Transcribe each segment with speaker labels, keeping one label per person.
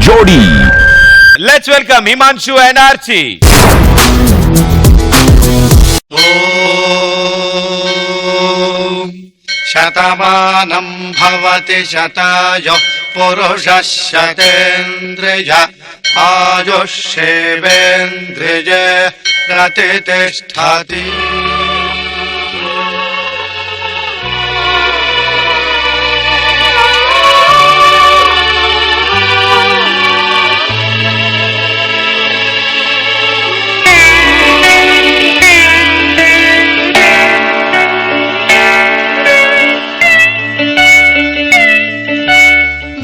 Speaker 1: జోడీ.
Speaker 2: Let's welcome Himanshu and Archi.
Speaker 3: శతమానం భవతి శతాయుః పురుషః శతేంద్రియ ఆయుష్యేవేంద్రియే ప్రతిష్ఠతి.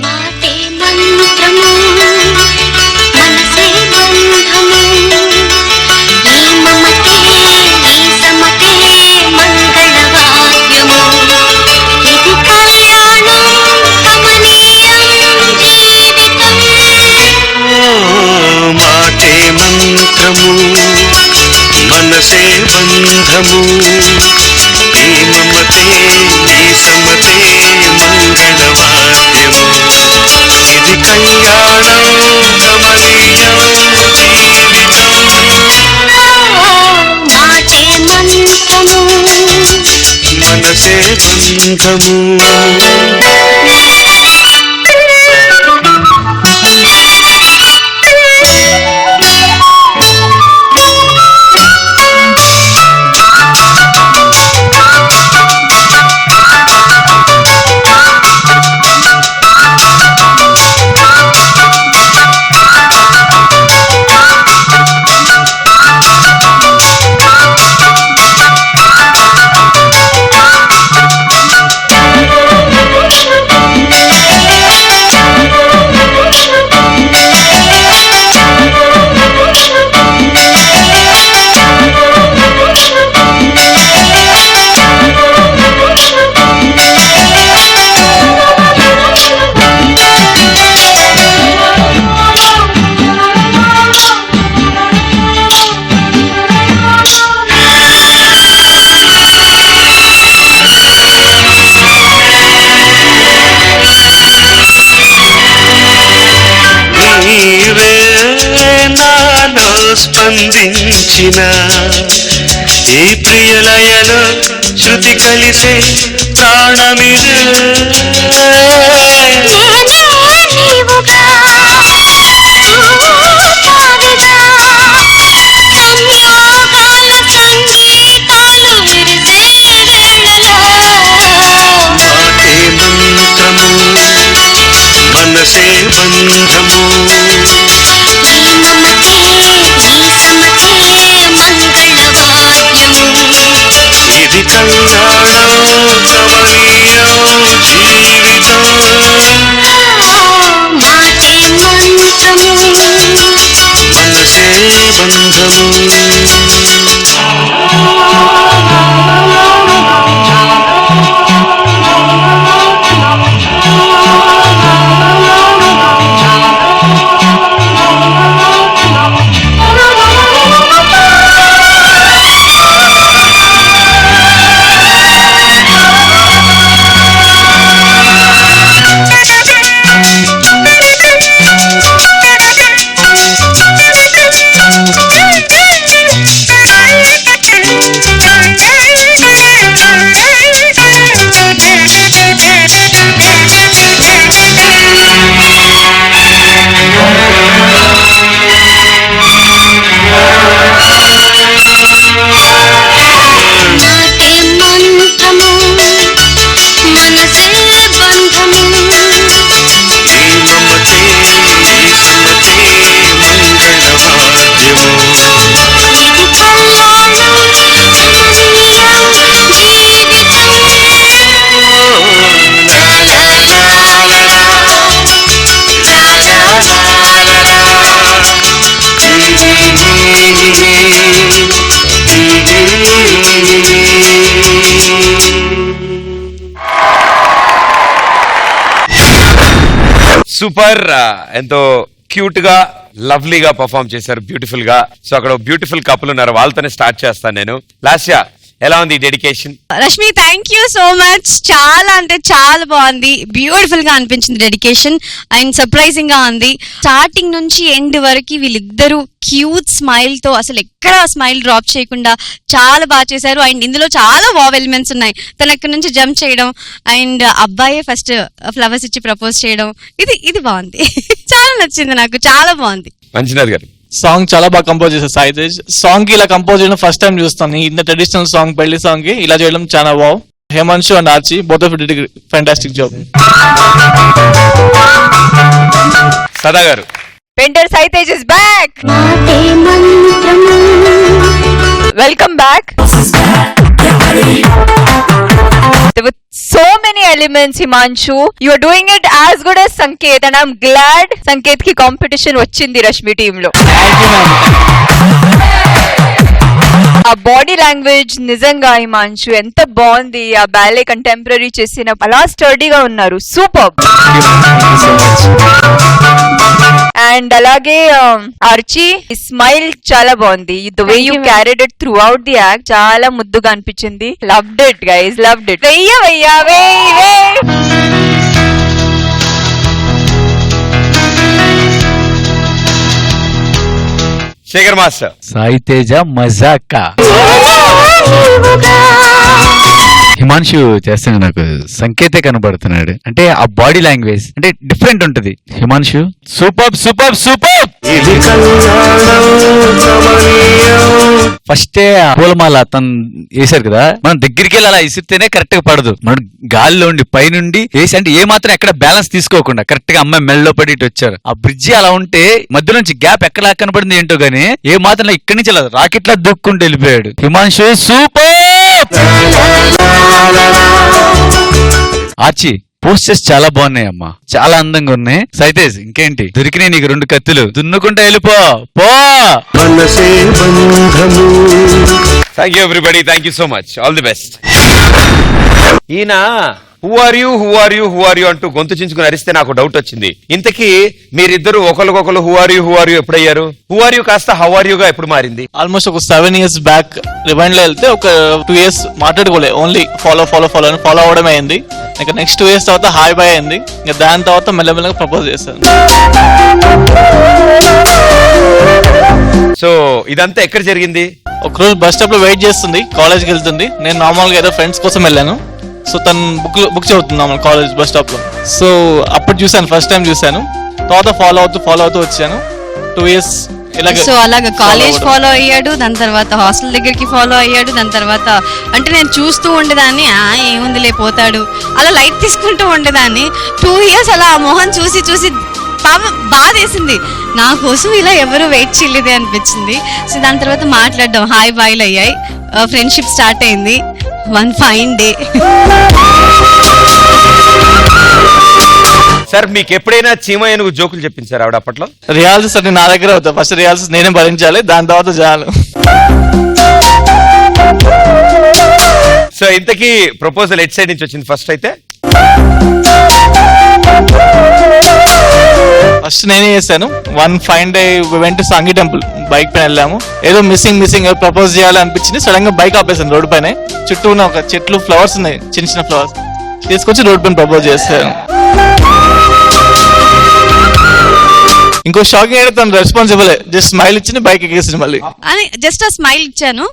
Speaker 4: మనసే బంధము ఈ మమతే ఈ సమతే మంగళవాద్యము. ఇది కళ్యాణం కమనీయం జీవితం. మనసే బంధము. స్పందించిన ఈ ప్రియలయలో శృతి కలిసే ప్రాణమిదే. మాటే మంత్రము మనసే బంధము. ఇది కళ్యాణం కమనీయం జీవితం. మనసే బంధము.
Speaker 2: సూపర్. ఎంతో క్యూట్ గా లవ్లీగా పర్ఫామ్ చేశారు, బ్యూటిఫుల్ గా. సో అక్కడ బ్యూటిఫుల్ కపుల్ ఉన్నారు, వాళ్ళతోనే స్టార్ట్ చేస్తాను నేను. లాస్యా, ఎలా ఉంది dedication?
Speaker 1: Rashmi thank you so much. చాలా అంటే చాలా బాగుంది, బ్యూటిఫుల్ గా అనిపించింది డెడికేషన్ అండ్ సర్ప్రైజింగ్ గా ఉంది. స్టార్టింగ్ నుంచి ఎండ్ వరకు వీళ్ళిద్దరూ క్యూట్ స్మైల్ తో అసలు ఎక్కడ స్మైల్ డ్రాప్ చేయకుండా చాలా బాగా చేశారు. అండ్ ఇందులో చాలా వావ్ ఎలిమెంట్స్ ఉన్నాయి. తను ఎక్కడి నుంచి జంప్ చేయడం అండ్ అబ్బాయే ఫస్ట్ ఫ్లవర్స్ ఇచ్చి ప్రపోజ్ చేయడం, ఇది బాగుంది. చాలా నచ్చింది నాకు, చాలా బాగుంది.
Speaker 2: మంచినాథ్ గారు
Speaker 5: సాంగ్ చాలా బాగా కంపోజ్ చేశారు సాయి తేజ్. సాంగ్ కి ఇలా కంపోజ్ చేయడం ఫస్ట్ టైం చూస్తాను. ఇంత ట్రెడిషనల్ సాంగ్, పెళ్లి సాంగ్ కి ఇలా చేయడం చాలా wow. Himanshu and Archi both of did fantastic job.
Speaker 2: Sada గారు
Speaker 6: Painter Sai Tej is back. Welcome back. There were so many elements, Himanshu. You are doing it as good as Sanket, and I'm glad Sanket ki competition vachindi Rashmi team lo. ఆ body language నిజంగా హిమాంశు ఎంత బాగుంది. ఆ ballet contemporary చేసిన అలా స్టర్డీగా ఉన్నారు, super. And అలాగే arch smile చాలా బాగుంది. The way you carried it through out the act చాలా ముద్దుగా అనిపించింది. Loved it guys, loved it. వెయ్య
Speaker 2: శేఖర్ మాస్టర్.
Speaker 7: సాయి తేజ మజాకా. హిమాన్షు చేస్తే నాకు సంకేతే కనబడుతున్నాడు. అంటే ఆ బాడీ లాంగ్వేజ్ అంటే డిఫరెంట్ ఉంటది. Himanshu super super super.
Speaker 4: ఇది కళ్యాణం రమణీయం.
Speaker 7: ఫస్టే పూలమాల తను వేసారు కదా, మనం దగ్గరికి వెళ్ళి అలా ఇసిరితేనే కరెక్ట్ గా పడదు. మనం గాలిలో ఉండి పైనుండి వేసి అంటే ఏ మాత్రం ఎక్కడ బ్యాలెన్స్ తీసుకోకుండా కరెక్ట్ గా అమ్మాయి మెళ్ళలో పడి ఇటు వచ్చారు. ఆ బ్రిడ్జి అలా ఉంటే మధ్య నుంచి గ్యాప్ ఎక్కడ కనపడింది ఏంటో గానీ ఏ మాత్రం ఇక్కడి నుంచి అలా రాకెట్ లా దూక్కుంటూ వెళ్ళిపోయాడు. హిమాన్షు సూపర్. ఆచి పోస్టర్స్ చాలా బాగున్నాయి అమ్మా, చాలా అందంగా ఉన్నాయి. సైతేజ్ ఇంకేంటి దొరికినాయి నీకు 2 కత్తులు, దున్నుకుంటా వెళ్ళిపో పో.
Speaker 4: మనసే బంధము.
Speaker 2: Thank you everybody, thank you so much, all the best. ఈయన హూ ఆర్ యూ అంటూ గొంతు చించుకుని అరిస్తే నాకు డౌట్ వచ్చింది. ఇంతకీ మీరిద్దరు ఒకరికొకరు హూ ఆర్ యూ ఎప్పుడయ్యారు? హూ ఆర్ యూ కాస్త హౌ ఆర్ యూగా ఎప్పుడు మారింది?
Speaker 5: ఆల్మోస్ట్ ఒక 7 years బ్యాక్ రివైండ్ లో వెళ్తే ఒక 2 years మాట్లాడుకోలే, ఓన్లీ ఫాలో అని ఫాలో అవడం అయింది. ఇంకా నెక్స్ట్ 2 years తర్వాత హాయ్ బాయ్ అయింది. ఇంకా దాని తర్వాత మెల్లమెల్లగా ప్రపోజ్ చేశాను.
Speaker 2: సో ఇదంతా ఎక్కడ జరిగింది?
Speaker 5: ఒక రోజు బస్ స్టాప్ లో వెయిట్ చేస్తుంది, కాలేజ్కి వెళ్తుంది. నేను నార్మల్ గా ఏదో ఫ్రెండ్స్ కోసం వెళ్ళాను. సో తను బుక్ చదువుతుంది నార్మల్ కాలేజ్ బస్ స్టాప్ లో. సో అప్పుడు చూసాను, ఫస్ట్ టైం చూసాను. తర్వాత ఫాలో అవుతూ వచ్చాను. 2 years
Speaker 1: సో అలాగా కాలేజ్ ఫాలో అయ్యాడు, దాని తర్వాత హాస్టల్ దగ్గరికి ఫాలో అయ్యాడు, దాని తర్వాత అంటే నేను చూస్తూ ఉండేదాన్ని, ఏముందిలే పోతాడు అలా లైట్ తీసుకుంటూ ఉండేదాన్ని. 2 years అలా ఆ మొహం చూసి బాధేసింది. నా కోసం ఇలా ఎవరు వెయిట్ చేయలేదే అనిపించింది. సో దాని తర్వాత మాట్లాడడం, హాయ్ బాయ్లు అయ్యాయి, ఫ్రెండ్షిప్ స్టార్ట్ అయింది. One fine day.
Speaker 2: సార్ మీకు ఎప్పుడైనా చీమయ్యను జోకులు చెప్పించారు ఆవిడ అప్పట్లో?
Speaker 5: రియాల్స్ అన్ని నా దగ్గర అవుతాయి. ఫస్ట్ రియాల్స్ నేనే భరించాలి, దాని తర్వాత చాలు.
Speaker 2: సో ఇంతకీ ప్రపోజల్ ఎట్ సైడ్ నుంచి వచ్చింది ఫస్ట్ అయితే?
Speaker 5: ఫస్ట్ నేనే చేశాను. వన్ ఫైన్ డే వెంట సాంగి టెంపుల్ బైక్ పైన వెళ్ళాము. ఏదో మిస్సింగ్ ప్రపోజ్ చేయాలి అనిపించింది. సడన్ గా బైక్ ఆపేసాను రోడ్ పైన. చుట్టూ ఉన్న ఒక చెట్లు ఫ్లవర్స్ ఉన్నాయి, చిన్న ఫ్లవర్స్ తీసుకొచ్చి రోడ్ పైన ప్రపోజ్ చేశాను. ఇంకో షాకింగ్ అయితే తను రెస్పాన్సిబుల్, జస్ట్ స్మైల్ ఇచ్చి బైక్ ఎక్కేసింది మళ్ళీ.
Speaker 1: అని జస్ట్ ఆ స్మైల్ ఇచ్చాను.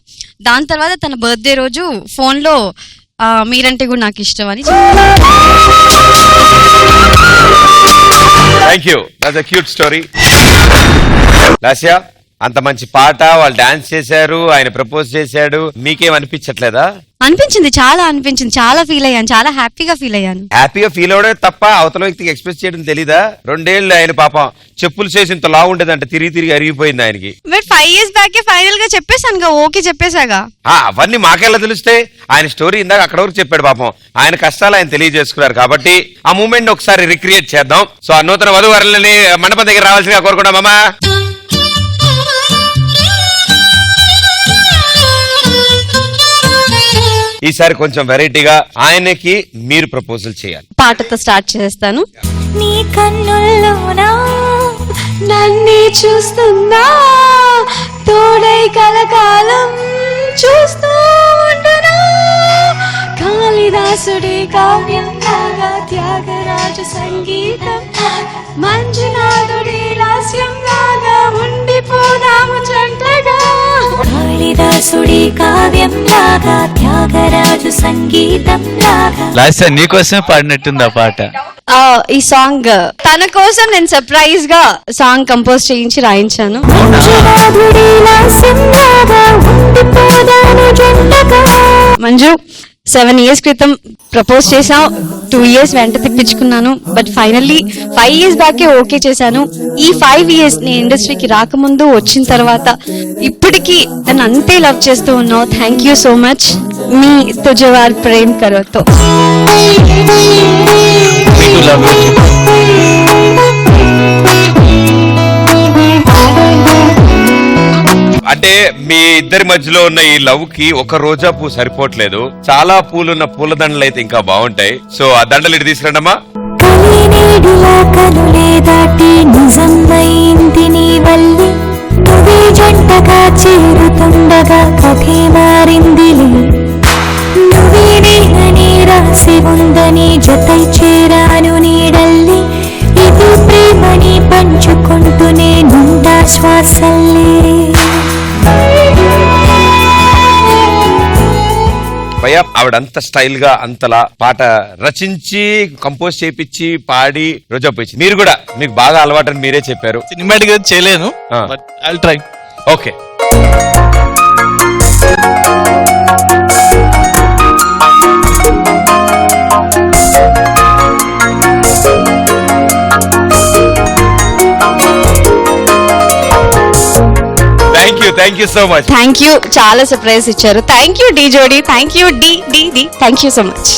Speaker 1: దాని తర్వాత తన బర్త్డే రోజు ఫోన్ లో మీరంటే కూడా నాకు ఇష్టం అని.
Speaker 2: Thank you, that's a cute story. Lasya, అంత మంచి పాట, వాళ్ళు డాన్స్ చేశారు, ఆయన ప్రపోజ్ చేశాడు, మీకేం అనిపించట్లేదా?
Speaker 1: అనిపించింది, చాలా అనిపించింది, చాలా ఫీల్ అయ్యాను, చాలా హ్యాపీగా ఫీల్ అయ్యాను.
Speaker 2: హ్యాపీగా ఫీల్ అవడే తప్ప అవతల వ్యక్తికి ఎక్స్ప్రెస్ చేయడం తెలీదా? 2 ఏళ్ళు ఆయన పాపం చెప్పులు చేసి ఇంత లా ఉండేదంటే తిరిగి అరిగిపోయింది ఆయనకి.
Speaker 1: బట్ 5 years బ్యాక్ ఫైనల్ గా చెప్పేసాను, ఓకే చెప్పేశాగా.
Speaker 2: అవన్నీ మాకెలా తెలుస్తే? ఆయన స్టోరీ ఇందాక అక్కడ వరకు చెప్పాడు పాపం. ఆయన కష్టాలు ఆయన తెలియజేసుకున్నారు కాబట్టి ఆ మూమెంట్ ఒకసారి రిక్రియేట్ చేద్దాం. సో ఆ నూతన వధువరులని మండపం దగ్గర రావాల్సిందిగా కోరుకున్నాం. మామా ఈసారి కొంచెం వెరైటీగా ఆయనకి మీరు ప్రపోజల్ చేయాలి.
Speaker 1: పాటతో స్టార్ట్ చేస్తాను.
Speaker 8: నీ కన్నుల్లోనా నన్నే చూస్తున్నా, తోడై కలకాలం చూస్తూ ఉంటున్నా. కాళిదాసుడి కావ్యం లాగా త్యాగరాజ సంగీతం మంజునాథుడి లాస్యం లాగా ఉండిపోదాము జంటగా. కాళిదాసుడి కావ్యం లాగా త్యాగరాజు సంగీతం లాగా.
Speaker 7: లాస్ట్ నీకోసమే పాడినట్టుంది ఆ పాట.
Speaker 1: ఈ సాంగ్ తన కోసం నేను సర్ప్రైజ్ గా సాంగ్ కంపోజ్ చేయించి రాయించాను.
Speaker 8: మంజునాథుడి లాస్యం లాగా ఉండిపోదాము జంటగా.
Speaker 1: మంజు 7 years క్రితం ప్రపోజ్ చేసావు, 2 years వెంట తిప్పించుకున్నాను, బట్ ఫైనల్లీ 5 years బ్యాకే ఓకే చేశాను. ఈ 5 years నీ ఇండస్ట్రీకి రాకముందు వచ్చిన తర్వాత ఇప్పటికీ నన్ను అంతే లవ్ చేస్తూ ఉన్నావు. Thank you so much. మీ తుజవార్ ప్రేమ్ కరోతో.
Speaker 2: అంటే మీ ఇద్దరి మధ్యలో ఉన్న ఈ లవ్ కి ఒక రోజా పువ్వు సరిపోవట్లేదు, చాలా పూలున్న పూల దండలు అయితే ఇంకా బాగుంటాయి. సో ఆ దండలు ఇటు తీసుకురండమ్మా.
Speaker 8: కలినేడిలా కనులే దాటి నిజమైంది నీ వల్లి. నువ్వే జంటగా చేరుతుండగా కథే మారిందిలే. నువ్వే నేనని రాసి ఉందని జతై చేరాను నీడల్లి. ఇది ప్రేమని పంచుకుంటూనే నుండా శ్వాసల్లే.
Speaker 2: భయ్యా ఆవిడంత స్టైల్ గా అంతలా పాట రచించి కంపోజ్ చేపించి పాడి రోజా పోయి మీరు కూడా మీకు బాగా అలవాటు అని మీరే చెప్పారు.
Speaker 5: సినిమాటిక్ గా చేయలేను, but I will try.
Speaker 2: Okay. Thank you so much.
Speaker 1: Thank you, చాలా సర్ప్రైజ్ ఇచ్చారు. థ్యాంక్ యూ డి జోడి, థ్యాంక్ యూ డి డి డి, థ్యాంక్ యూ సో మచ్.